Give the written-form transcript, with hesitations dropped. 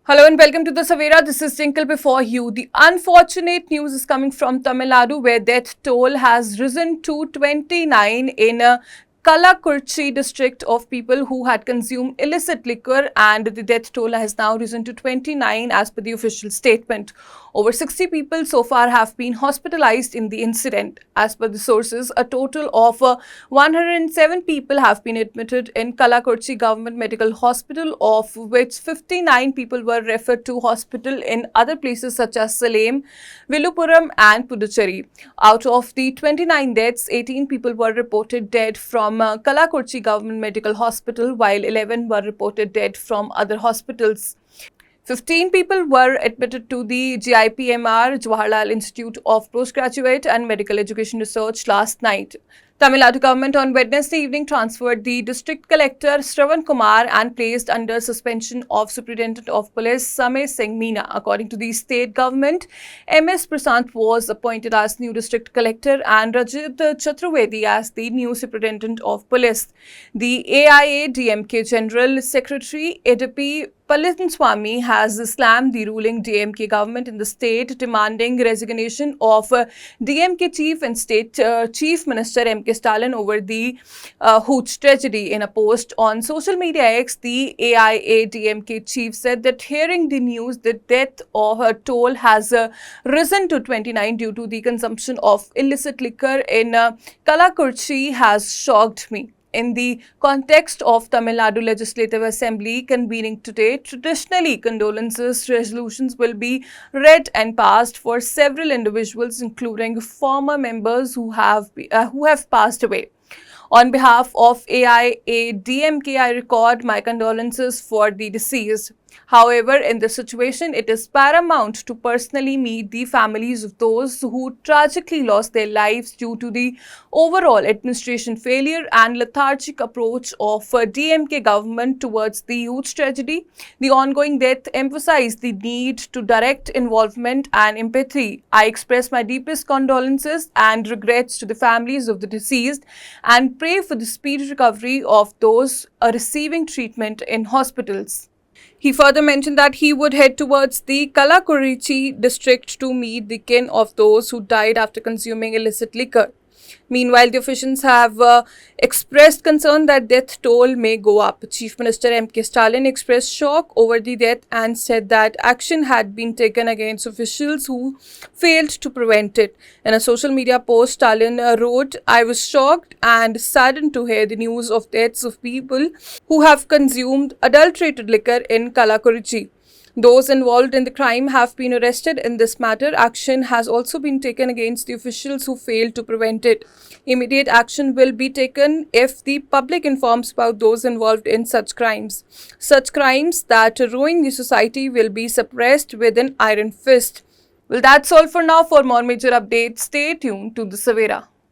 Hello and welcome to the Savera. This is Tinkle before you. The unfortunate news is coming from Tamil Nadu, where death toll has risen to 29 in Kalakurchi district of people who had consumed illicit liquor, and the death toll has now risen to 29 as per the official statement. Over 60 people so far have been hospitalized in the incident. As per the sources, a total of 107 people have been admitted in Kalakurchi Government Medical Hospital, of which 59 people were referred to hospital in other places such as Salem, Villupuram and Puducherry. Out of the 29 deaths, 18 people were reported dead from Kalakurchi Government Medical Hospital, while 11 were reported dead from other hospitals. 15 people were admitted to the GIPMR, Jawaharlal Institute of Postgraduate and Medical Education Research, last night. Tamil Nadu government on Wednesday evening transferred the district collector Shravan Kumar and placed under suspension of Superintendent of Police Samay Singh Meena. According to the state government, MS Prasant was appointed as new district collector and Rajit Chaturvedi as the new superintendent of police. The AIA DMK General Secretary Edapi Palaniswamy has slammed the ruling DMK government in the state, demanding resignation of DMK chief and state chief minister M.K. Stalin over the Hooch tragedy. In a post on social media X, the AIA DMK chief said that hearing the news that death or her toll has risen to 29 due to the consumption of illicit liquor in Kalakurchi has shocked me. In the context of Tamil Nadu Legislative Assembly convening today, traditionally condolences resolutions will be read and passed for several individuals, including former members who have passed away. On behalf of AIA-DMK, I record my condolences for the deceased. However, in this situation, it is paramount to personally meet the families of those who tragically lost their lives due to the overall administration failure and lethargic approach of DMK government towards the huge tragedy. The ongoing death emphasized the need to direct involvement and empathy. I express my deepest condolences and regrets to the families of the deceased and pray for the speedy recovery of those receiving treatment in hospitals. He further mentioned that he would head towards the Kalakurchi district to meet the kin of those who died after consuming illicit liquor. Meanwhile, the officials have expressed concern that death toll may go up. Chief Minister M.K. Stalin expressed shock over the death and said that action had been taken against officials who failed to prevent it. In a social media post, Stalin wrote, "I was shocked and saddened to hear the news of deaths of people who have consumed adulterated liquor in Kalakurchi. Those involved in the crime have been arrested in this matter. Action has also been taken against the officials who failed to prevent it. Immediate action will be taken if the public informs about those involved in such crimes. Such crimes that ruin the society will be suppressed with an iron fist." Well, that's all for now. For more major updates, stay tuned to the Savera.